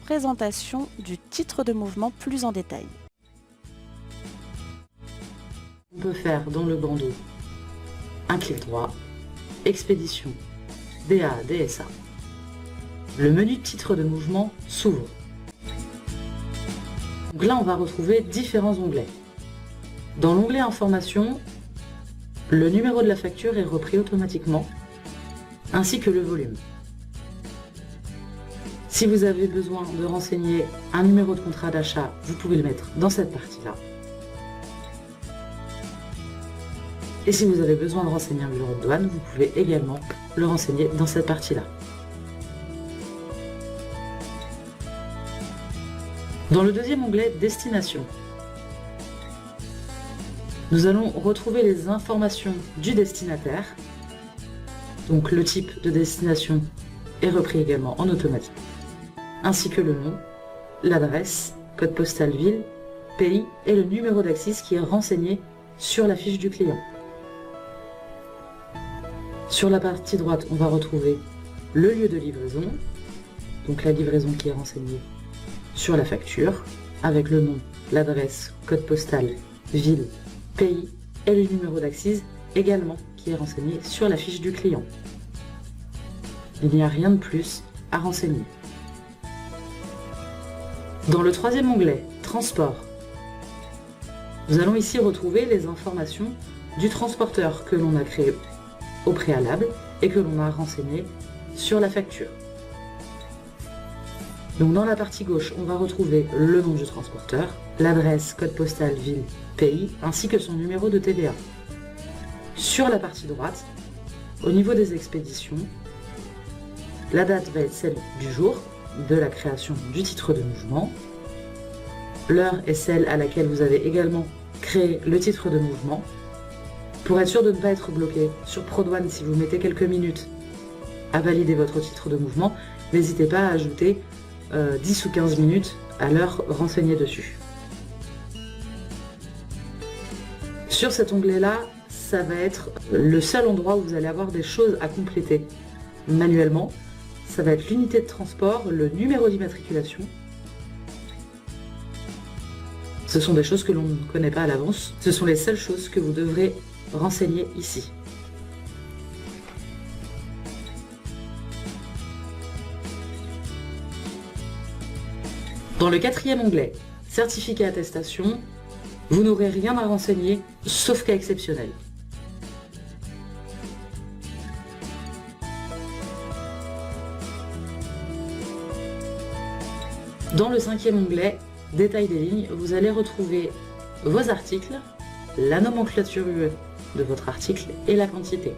présentation du titre de mouvement plus en détail. On peut faire dans le bandeau un clic droit, expédition, DA, DSA. Le menu titre de mouvement s'ouvre. Donc là, on va retrouver différents onglets. Dans l'onglet Information, le numéro de la facture est repris automatiquement, ainsi que le volume. Si vous avez besoin de renseigner un numéro de contrat d'achat, vous pouvez le mettre dans cette partie-là. Et si vous avez besoin de renseigner un numéro de douane, vous pouvez également le renseigner dans cette partie-là. Dans le deuxième onglet Destination, nous allons retrouver les informations du destinataire. Donc le type de destination est repris également en automatique, ainsi que le nom, l'adresse, code postal ville, pays et le numéro d'AXIS qui est renseigné sur la fiche du client. Sur la partie droite, on va retrouver le lieu de livraison, donc la livraison qui est renseignée sur la facture, avec le nom, l'adresse, code postal, ville, pays et le numéro d'AXIS également qui est renseigné sur la fiche du client. Il n'y a rien de plus à renseigner. Dans le troisième onglet, Transport, nous allons ici retrouver les informations du transporteur que l'on a créé au préalable et que l'on a renseigné sur la facture. Donc dans la partie gauche, on va retrouver le nom du transporteur, l'adresse, code postal, ville, pays, ainsi que son numéro de TVA. Sur la partie droite, au niveau des expéditions, la date va être celle du jour de la création du titre de mouvement. L'heure est celle à laquelle vous avez également créé le titre de mouvement. Pour être sûr de ne pas être bloqué sur ProDouane, si vous mettez quelques minutes à valider votre titre de mouvement, n'hésitez pas à ajouter 10 ou 15 minutes à l'heure renseignée dessus. Sur cet onglet-là, ça va être le seul endroit où vous allez avoir des choses à compléter manuellement. Ça va être l'unité de transport, le numéro d'immatriculation. Ce sont des choses que l'on ne connaît pas à l'avance. Ce sont les seules choses que vous devrez renseigner ici. Dans le quatrième onglet, certificat attestation, vous n'aurez rien à renseigner, sauf cas exceptionnel. Dans le cinquième onglet, détail des lignes, vous allez retrouver vos articles, la nomenclature UE de votre article et la quantité.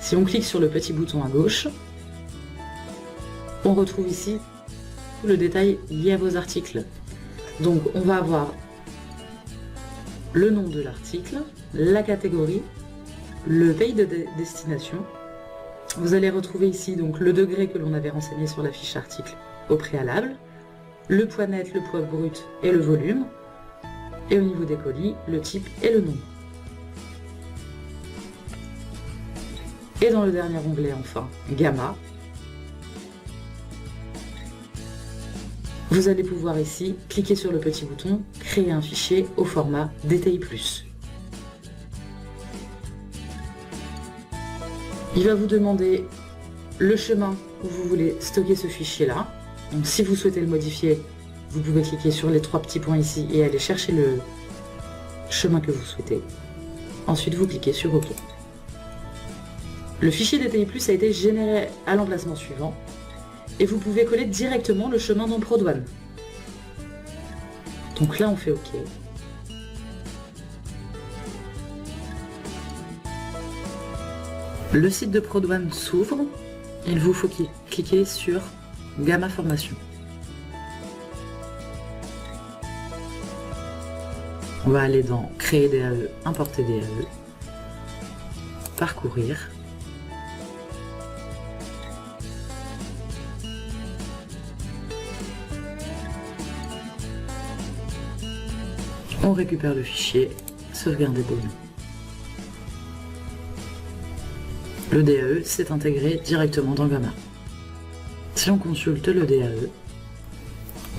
Si on clique sur le petit bouton à gauche, on retrouve ici le détail lié à vos articles. Donc on va avoir le nom de l'article, la catégorie, le pays de destination. Vous allez retrouver ici donc le degré que l'on avait renseigné sur la fiche article au préalable, le poids net, le poids brut et le volume, et au niveau des colis, le type et le nombre. Et dans le dernier onglet enfin, Gamma, vous allez pouvoir ici cliquer sur le petit bouton « Créer un fichier au format DTI+. » Il va vous demander le chemin où vous voulez stocker ce fichier-là. Donc si vous souhaitez le modifier, vous pouvez cliquer sur les trois petits points ici et aller chercher le chemin que vous souhaitez. Ensuite, vous cliquez sur OK. Le fichier DTI+ a été généré à l'emplacement suivant. Et vous pouvez coller directement le chemin dans ProDouane. Donc là, on fait OK. Le site de ProDouane s'ouvre. Il vous faut cliquer sur Gamma Formation. On va aller dans Créer DAE, Importer DAE, Parcourir. On récupère le fichier, sauvegarder bouillon. Le DAE s'est intégré directement dans Gamma. Si on consulte le DAE,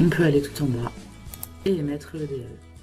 On peut aller tout en bas et émettre le DL.